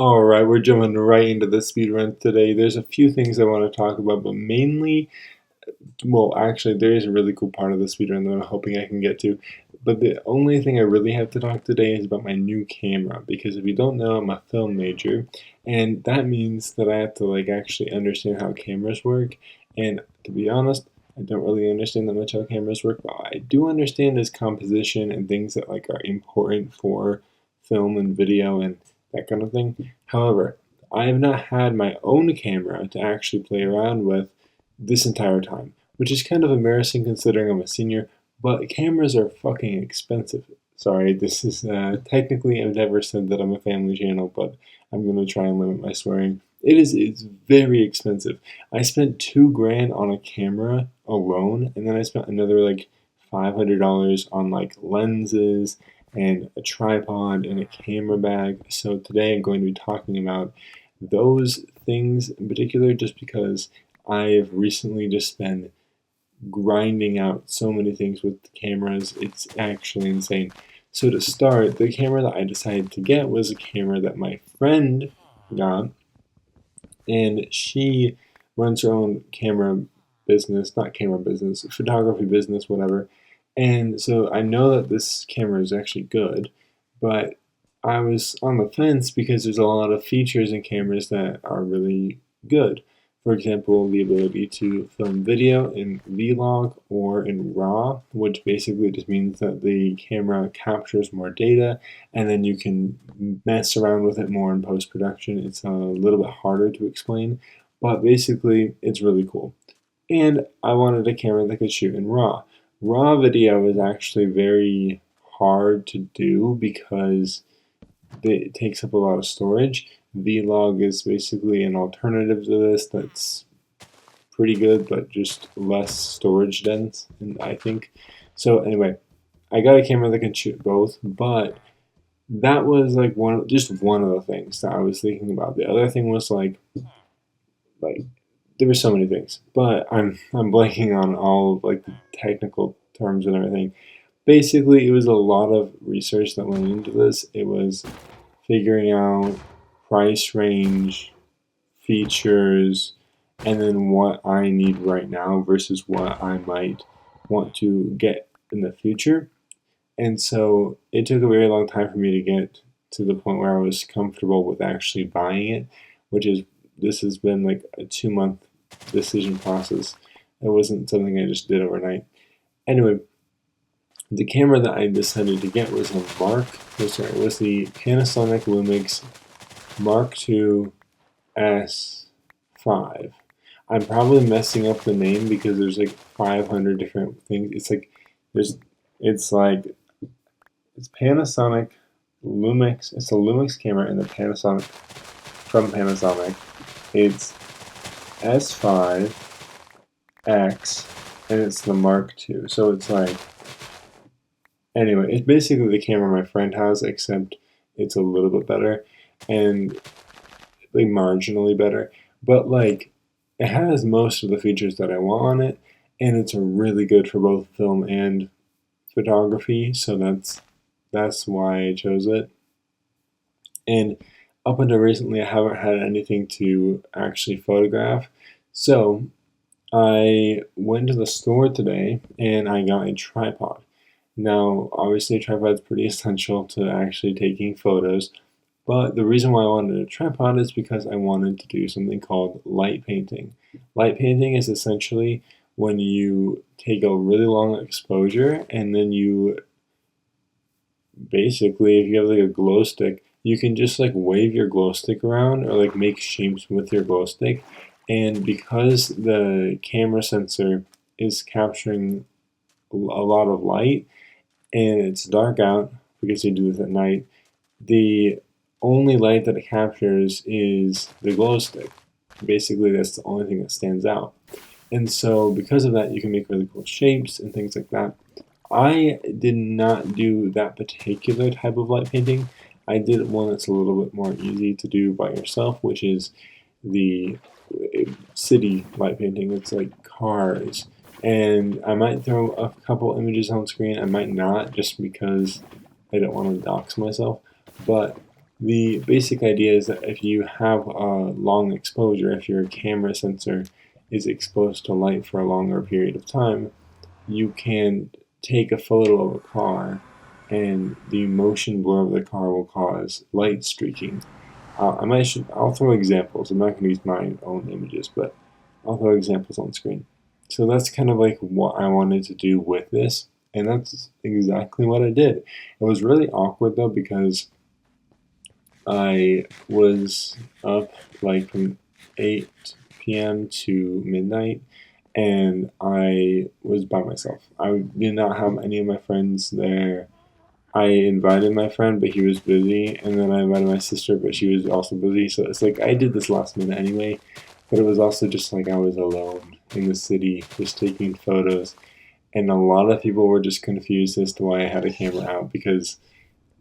All right, we're jumping right into the speed run today. There's a few things I want to talk about, but mainly, well, actually, there is a really cool part of the speed run that I'm hoping I can get to. But the only thing I really have to talk today is about my new camera, because if you don't know, I'm a film major, and that means that I have to actually understand how cameras work. And to be honest, I don't really understand that much how cameras work, but I do understand its composition and things that are important for film and video and that kind of thing. However, I have not had my own camera to actually play around with this entire time, which is kind of embarrassing considering I'm a senior, but cameras are fucking expensive. Sorry, this is technically I've never said that I'm a family channel, but I'm gonna try and limit my swearing. It's very expensive. I spent $2 grand on a camera alone, and then I spent another $500 on lenses and a tripod and a camera bag. So today I'm going to be talking about those things in particular just because I have recently just been grinding out so many things with the cameras. It's actually insane. So to start, the camera that I decided to get was a camera that my friend got, and she runs her own camera business, not camera business, photography business, whatever. And so I know that this camera is actually good, but I was on the fence because there's a lot of features in cameras that are really good. For example, the ability to film video in vlog or in RAW, which basically just means that the camera captures more data and then you can mess around with it more in post-production. It's a little bit harder to explain, but basically it's really cool. And I wanted a camera that could shoot in RAW. RAW video is actually very hard to do because it takes up a lot of storage. Vlog is basically an alternative to this that's pretty good, but just less storage dense, I think. So anyway, I got a camera that can shoot both, but that was just one of the things that I was thinking about. The other thing was like there were so many things, but I'm blanking on all of the technical terms and everything. Basically, it was a lot of research that went into this. It was figuring out price range, features, and then what I need right now versus what I might want to get in the future. And so it took a very long time for me to get to the point where I was comfortable with actually buying it, which is this has been like a 2 month decision process. It wasn't something I just did overnight. Anyway, the camera that I decided to get was the Panasonic Lumix Mark II S5. I'm probably messing up the name because there's 500 different things. It's Panasonic Lumix. It's a Lumix camera and the Panasonic from Panasonic. It's S5X and it's the Mark II. So anyway, it's basically the camera my friend has, except it's a little bit better and marginally better. But it has most of the features that I want on it, and it's really good for both film and photography. So that's why I chose it. And up until recently, I haven't had anything to actually photograph. So I went to the store today and I got a tripod. Now, obviously, a tripod is pretty essential to actually taking photos, but the reason why I wanted a tripod is because I wanted to do something called light painting. Light painting is essentially when you take a really long exposure and then you basically, if you have a glow stick, you can just wave your glow stick around or make shapes with your glow stick. And because the camera sensor is capturing a lot of light and it's dark out because you do this at night, the only light that it captures is the glow stick. Basically, that's the only thing that stands out. And so because of that, you can make really cool shapes and things like that. I did not do that particular type of light painting. I did one that's a little bit more easy to do by yourself, which is the city light painting. It's cars. And I might throw a couple images on screen. I might not, just because I don't want to dox myself. But The basic idea is that if you have a long exposure, if your camera sensor is exposed to light for a longer period of time, you can take a photo of a car and the motion blur of the car will cause light streaking. I'll throw examples. I'm not going to use my own images, but I'll throw examples on screen. So that's kind of like what I wanted to do with this, and that's exactly what I did. It was really awkward though because I was up like from 8 p.m. to midnight, and I was by myself. I did not have any of my friends there. I invited my friend, but he was busy, and then I invited my sister, but she was also busy. So it's like I did this last minute anyway, but it was also just like I was alone in the city, just taking photos, and a lot of people were just confused as to why I had a camera out because,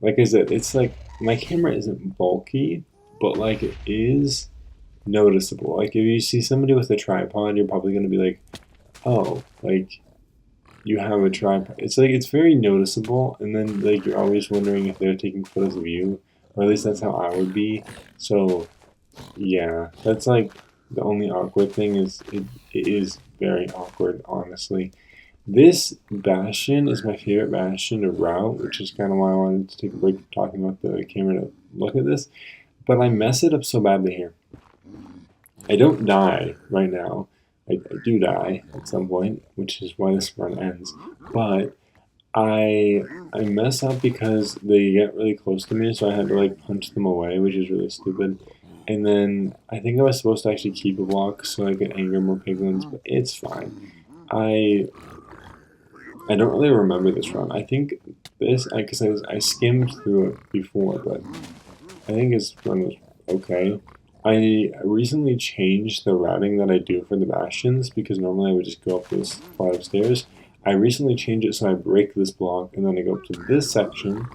like I said, it's like my camera isn't bulky, but like it is noticeable. Like if you see somebody with a tripod, you're probably gonna be like, oh, like you have a tripod. It's like it's very noticeable, and then like you're always wondering if they're taking photos of you, or at least that's how I would be. So yeah, that's like the only awkward thing is it is very awkward, honestly. This bastion is my favorite bastion to route, which is kind of why I wanted to take a break from talking about the camera to look at this. But I mess it up so badly here. I don't die right now. I do die at some point, which is why this run ends. But I mess up because they get really close to me, so I had to like punch them away, which is really stupid. And then I think I was supposed to actually keep a block so I could anger more piglins, but it's fine. I I don't really remember this run. I think this because I skimmed through it before, but I think his run was okay. I recently changed the routing that I do for the bastions because normally I would just go up this flight of stairs. I recently changed it so I break this block and then I go up to this section.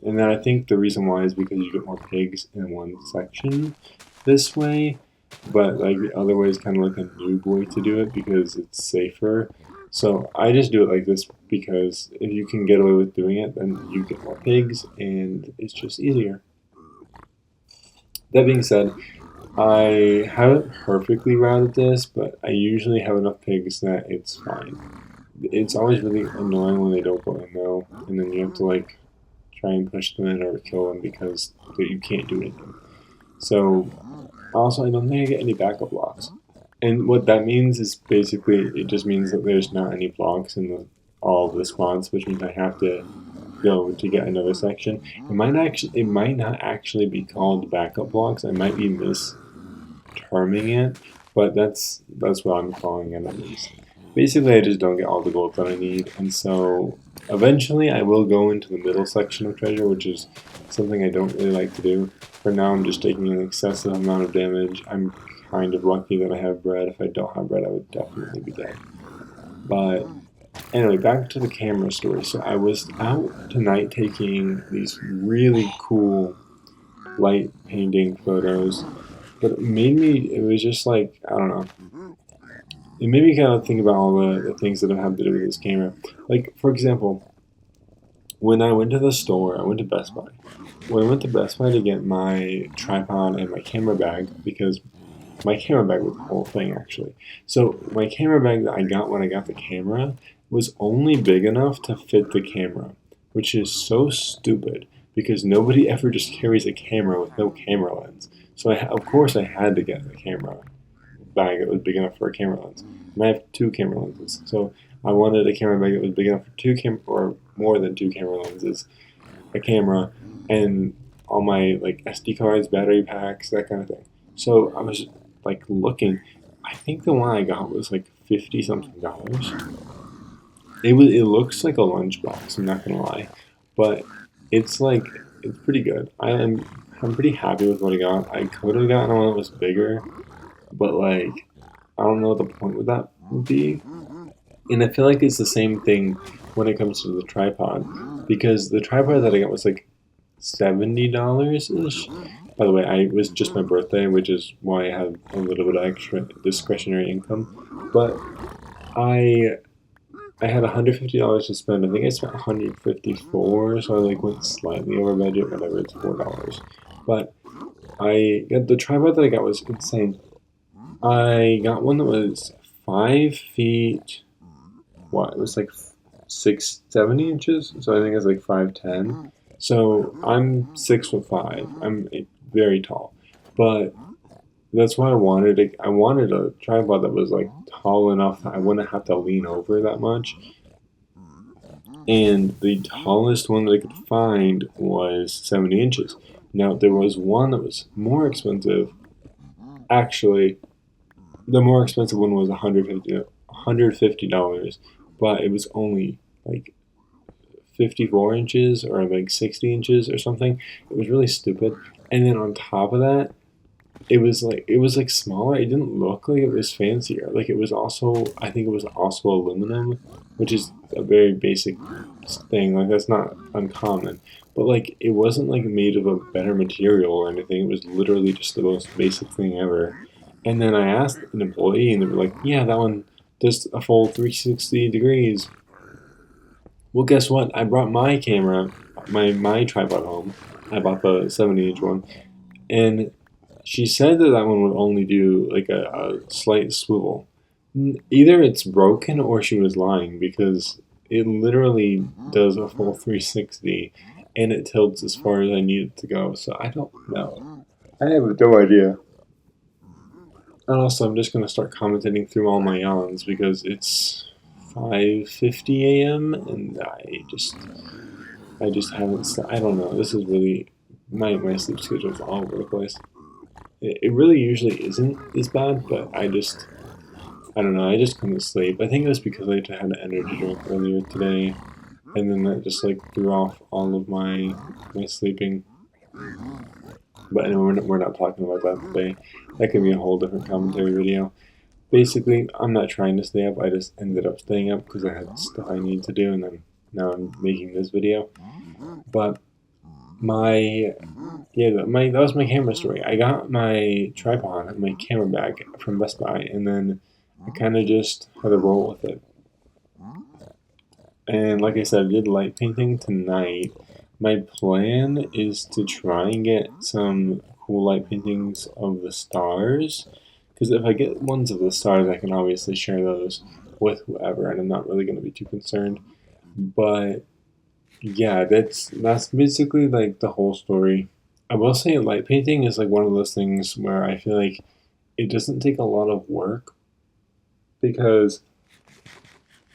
And then I think the reason why is because you get more pigs in one section this way. But like the other way is kind of like a noob way to do it because it's safer. So I just do it like this because if you can get away with doing it, then you get more pigs and it's just easier. That being said, I haven't perfectly routed this, but I usually have enough pigs that it's fine. It's always really annoying when they don't go in though, and then you have to like try and push them in or kill them because you can't do anything. So also, I don't think I get any backup blocks. And what that means is basically it just means that there's not any blocks in all of the spawns, which means I have to go to get another section. It might not actually be called backup blocks. I might be misterming it, but that's what I'm calling it at least. Basically, I just don't get all the gold that I need, and so eventually I will go into the middle section of treasure, which is something I don't really like to do. For now, I'm just taking an excessive amount of damage. I'm kind of lucky that I have bread. If I don't have bread, I would definitely be dead. But anyway, back to the camera story. So I was out tonight taking these really cool light painting photos, but it was just like, I don't know. It made me kind of think about all the things that have to do with this camera. Like, for example, when I went to the store, I went to Best Buy. When I went to Best Buy to get my tripod and my camera bag, because my camera bag was the whole thing actually. So my camera bag that I got when I got the camera was only big enough to fit the camera, which is so stupid because nobody ever just carries a camera with no camera lens. So of course I had to get a camera bag that was big enough for a camera lens. And I have two camera lenses, so I wanted a camera bag that was big enough for or more than two camera lenses, a camera, and all my like SD cards, battery packs, that kind of thing. So I was like looking. I think the one I got was like $50 something. It looks like a lunchbox. I'm not gonna lie, but it's like it's pretty good. I'm pretty happy with what I got. I could have gotten one that was bigger, but like I don't know what the point with that would be. And I feel like it's the same thing when it comes to the tripod because the tripod that I got was like $70 ish. By the way, it was just my birthday, which is why I have a little bit of extra discretionary income. But I I had $150 to spend. I think I spent 154, so I like went slightly over budget. Whatever, it's $4. But I got the tripod that I got was insane. I got one that was 5 feet. What? It was like 670 inches. So I think it's like 5'10". So I'm 6'5". I'm very tall, but that's what I wanted. I wanted a tripod that was like tall enough that I wouldn't have to lean over that much. And the tallest one that I could find was 70 inches. Now, there was one that was more expensive. Actually, the more expensive one was $150, but it was only like 54 inches or like 60 inches or something. It was really stupid. And then on top of that, it was like smaller. It didn't look like it was fancier. Like it was also, I think it was also aluminum, which is a very basic thing. Like that's not uncommon. But like it wasn't like made of a better material or anything. It was literally just the most basic thing ever. And then I asked an employee, and they were like, "Yeah, that one does a full 360 degrees." Well, guess what? I brought my camera, my tripod home. I bought the 70-inch one, and she said that that one would only do like a slight swivel. Either it's broken or she was lying because it literally does a full 360 and it tilts as far as I need it to go. So I don't know. I have no idea. And also, I'm just gonna start commentating through all my yawns because it's 5:50 a.m. and I just haven't. I don't know. This is really my sleep schedule is all over the place. It really usually isn't this bad, but I don't know. I just couldn't sleep. I think it was because I had an energy drink earlier today, and then that just like threw off all of my sleeping. But anyway, we're not talking about that today. That could be a whole different commentary video. Basically, I'm not trying to stay up. I just ended up staying up because I had stuff I need to do, and then now I'm making this video. But my that was my camera story. I got my tripod and my camera bag from Best Buy, and then I kind of just had to roll with it. And like I said, I did light painting tonight. My plan is to try and get some cool light paintings of the stars, because if I get ones of the stars, I can obviously share those with whoever, and I'm not really going to be too concerned. But yeah, that's basically like the whole story. I will say light painting is like one of those things where I feel like it doesn't take a lot of work because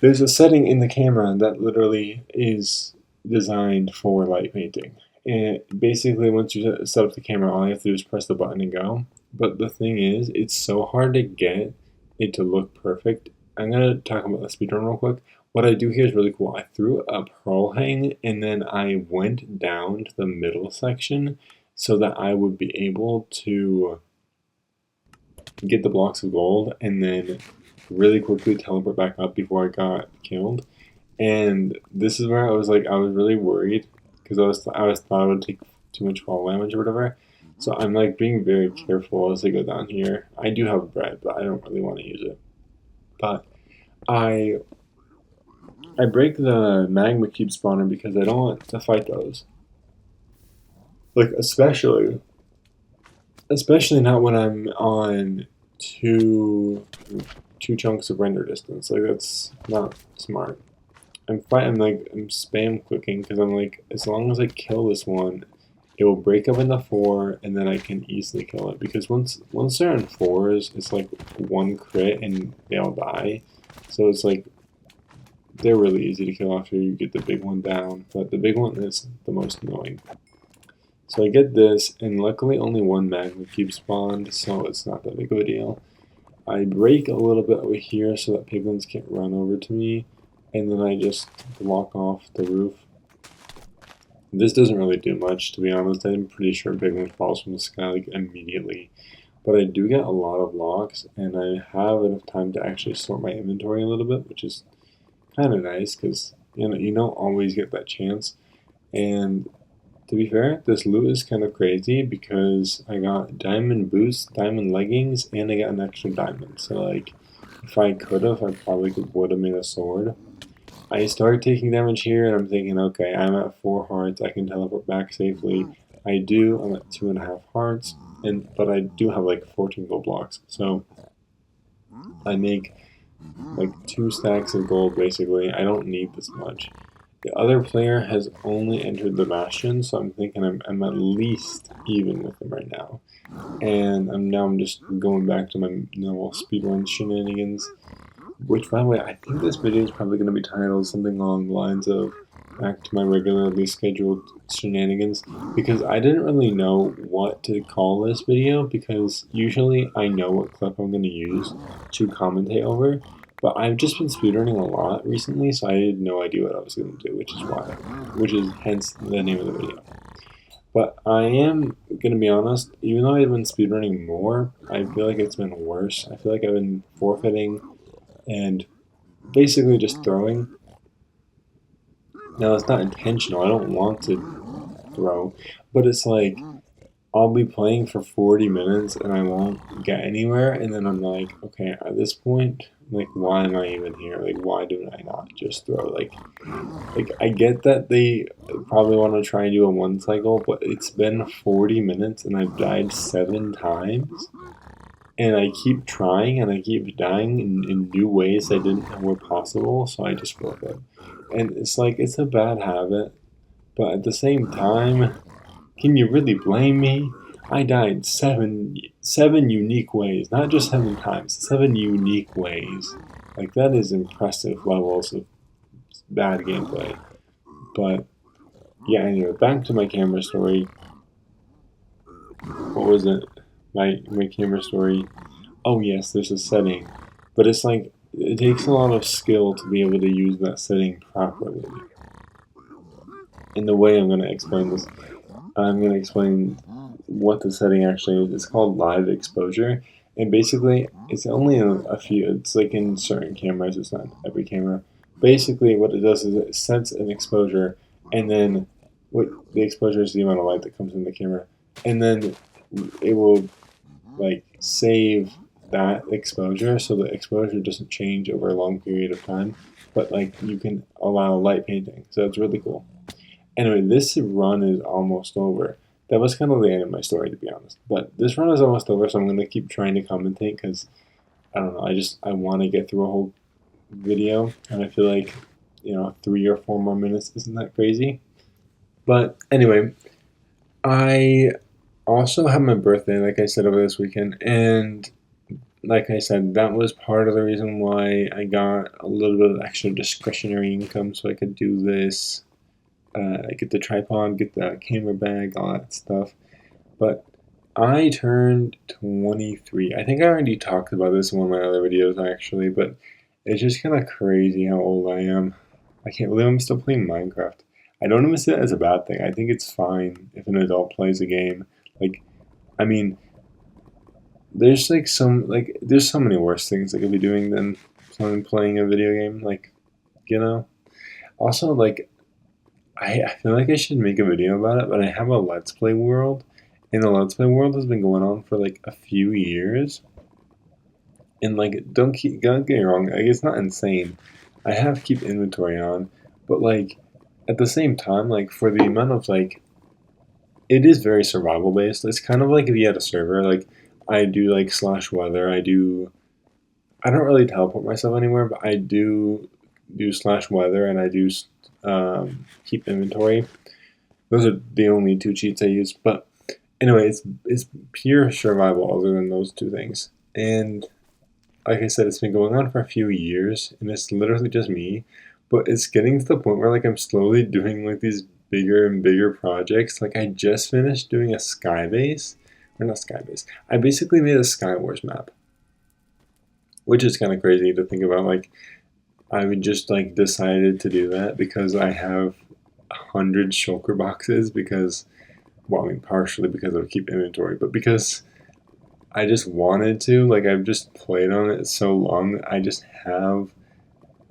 there's a setting in the camera that literally is designed for light painting. And basically, once you set up the camera, all you have to do is press the button and go. But the thing is, it's so hard to get it to look perfect. I'm going to talk about the speedrun real quick. What I do here is really cool. I threw a pearl hang and then I went down to the middle section so that I would be able to get the blocks of gold and then really quickly teleport back up before I got killed. And this is where I was really worried because I was thought I would take too much fall damage or whatever. So I'm like being very careful as I go down here. I do have bread, but I don't really want to use it. But I break the magma cube spawner because I don't want to fight those. Like especially not when I'm on two chunks of render distance. Like that's not smart. I'm spam clicking because I'm like, as long as I kill this one, it will break up into 4 and then I can easily kill it. Because once they're in 4s, it's like one crit and they all die. So it's like they're really easy to kill after you get the big one down. But the big one is the most annoying. So I get this, and luckily only one magma cube spawned, so it's not that big of a deal. I break a little bit over here so that piglins can't run over to me, and then I just block off the roof. This doesn't really do much, to be honest. I'm pretty sure piglin falls from the sky like immediately. But I do get a lot of blocks, and I have enough time to actually sort my inventory a little bit, which is kind of nice, because you don't always get that chance. And to be fair, this loot is kind of crazy because I got diamond boots, diamond leggings, and I got an extra diamond. So like, if I could have, I probably would have made a sword. I started taking damage here, and I'm thinking, okay, I'm at 4 hearts, I can teleport back safely. I'm at 2.5 hearts, but I do have like 14 gold blocks. So I make like 2 stacks of gold basically. I don't need this much. The other player has only entered the Bastion, so I'm thinking I'm at least even with him right now. And I'm just going back to my normal speedrun shenanigans. Which, by the way, I think this video is probably going to be titled something along the lines of "Back to my regularly scheduled shenanigans," because I didn't really know what to call this video, because usually I know what clip I'm going to use to commentate over, but I've just been speedrunning a lot recently, so I had no idea what I was going to do, which is hence the name of the video. But I am going to be honest, even though I've been speedrunning more, I feel like it's been worse. I feel like I've been forfeiting and basically just throwing. Now, it's not intentional. I don't want to throw, but it's like I'll be playing for 40 minutes and I won't get anywhere, and then I'm like, okay, at this point, like, why am I even here? Like, why do I not just throw? Like I get that they probably want to try and do a one cycle, but it's been 40 minutes and I've died 7 times. And I keep trying and I keep dying in new ways I didn't know were possible, so I just forfeit. And it's like, it's a bad habit, but at the same time, can you really blame me? I died seven unique ways, not just 7 times, 7 unique ways. Like, that is impressive levels of bad gameplay. But yeah, anyway, back to my camera story. What was it? My camera story. Oh yes, there's a setting, but it's like it takes a lot of skill to be able to use that setting properly. In the way I'm going to explain this, I'm going to explain what the setting actually is. It's called live exposure, and basically it's only in a few. It's like in certain cameras. It's not every camera. Basically, what it does is it sets an exposure, and then what the exposure is the amount of light that comes in the camera, and then it will like save that exposure, so the exposure doesn't change over a long period of time, but like you can allow light painting, so it's really cool. Anyway, this run is almost over. That was kind of the end of my story, to be honest, but this run is almost over, so I'm going to keep trying to commentate because I don't know, I want to get through a whole video, and I feel like 3 or 4 more minutes isn't that crazy. But anyway, I also had my birthday, like I said, over this weekend, and like I said, that was part of the reason why I got a little bit of extra discretionary income so I could do this, get the tripod, get the camera bag, all that stuff. But I turned 23. I think I already talked about this in one of my other videos, actually, but it's just kind of crazy how old I am. I can't believe I'm still playing Minecraft. I don't even see that as a bad thing. I think it's fine if an adult plays a game. Like, I mean, there's there's so many worse things I could be doing than playing a video game. Also, I feel like I should make a video about it, but I have a Let's Play world, and the Let's Play world has been going on for like a few years. And like, don't get me wrong, like, it's not insane. I have keep inventory on, but like at the same time, like for the amount of it is very survival based. It's kind of like if you had a server, like I do like slash weather. I don't really teleport myself anywhere, but I do slash weather, and I do keep inventory. Those are the only 2 cheats I use. But anyway, it's pure survival other than those 2 things. And like I said, it's been going on for a few years, and it's literally just me. But it's getting to the point where like I'm slowly doing like these bigger and bigger projects. Like I just finished doing a skybase, or not skybase. I basically made a Skywars map, which is kind of crazy to think about. Like I would just like decided to do that because I have 100 shulker boxes because, well, I mean, partially because I keep inventory, but because I just wanted to. Like I've just played on it so long, I just have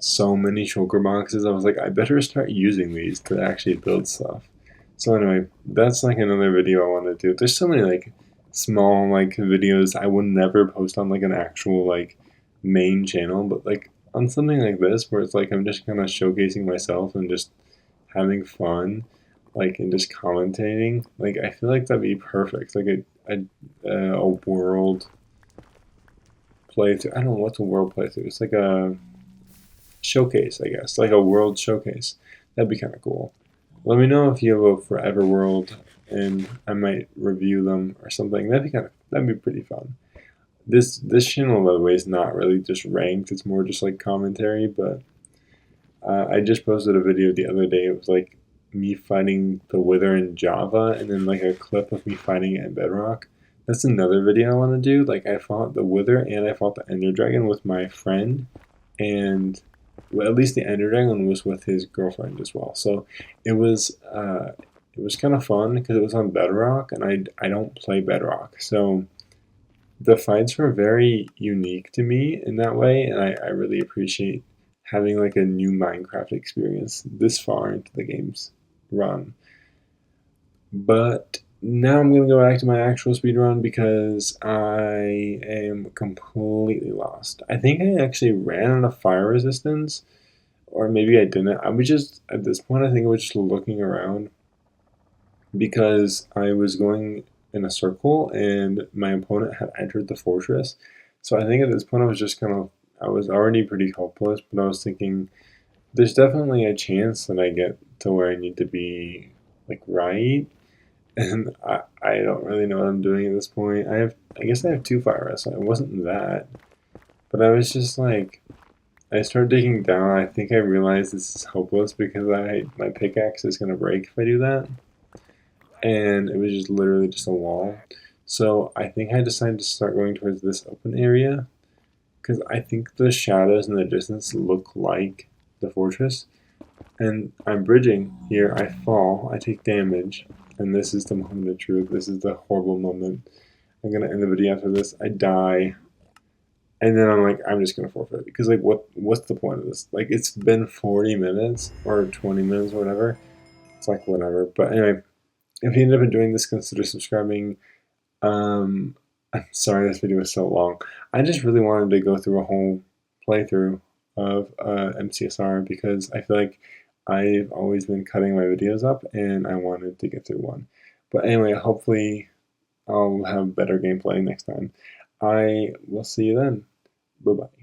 so many shulker boxes. I was like, I better start using these to actually build stuff. So anyway, that's like another video I want to do. There's so many like small like videos I would never post on like an actual like main channel, but like on something like this where it's like I'm just kind of showcasing myself and just having fun. like and just commentating. Like I feel like that'd be perfect. Like a world playthrough. I don't know what's a world playthrough. It's like a showcase, I guess, like a world showcase. That'd be kind of cool. Let me know if you have a forever world, and I might review them or something. That'd be pretty fun. This channel, by the way, is not really just ranked. It's more just like commentary. But I just posted a video the other day. It was like me fighting the Wither in Java, and then like a clip of me fighting it in Bedrock. That's another video I want to do. Like I fought the Wither and I fought the Ender Dragon with my friend, and well, at least the Ender Dragon was with his girlfriend as well. So it was kind of fun because it was on Bedrock, and I don't play Bedrock, so the fights were very unique to me in that way, and I really appreciate having like a new Minecraft experience this far into the game's run. But now I'm gonna go back to my actual speed run because I am completely lost. I think I actually ran out of fire resistance, or maybe I didn't. I was just at this point. I think I was just looking around because I was going in a circle and my opponent had entered the fortress. So I think at this point I was just kind of I was already pretty hopeless, but I was thinking there's definitely a chance that I get to where I need to be like right. And I don't really know what I'm doing at this point. I guess I have two fire rests, so it wasn't that. But I was just like I started digging down. I think I realized this is hopeless because I my pickaxe is gonna break if I do that, and it was just literally just a wall. So I think I decided to start going towards this open area because I think the shadows in the distance look like the fortress. And I'm bridging here. I fall. I take damage, and this is the moment of truth. This is the horrible moment. I'm gonna end the video after this. I die, and then I'm like, I'm just gonna forfeit because like, what's the point of this? Like, it's been 40 minutes or 20 minutes or whatever. It's like whatever. But anyway, if you end up enjoying this, consider subscribing. Um, I'm sorry this video was so long. I just really wanted to go through a whole playthrough of MCSR because I feel like I've always been cutting my videos up and I wanted to get through one. But anyway, hopefully I'll have better gameplay next time. I will see you then. Bye bye.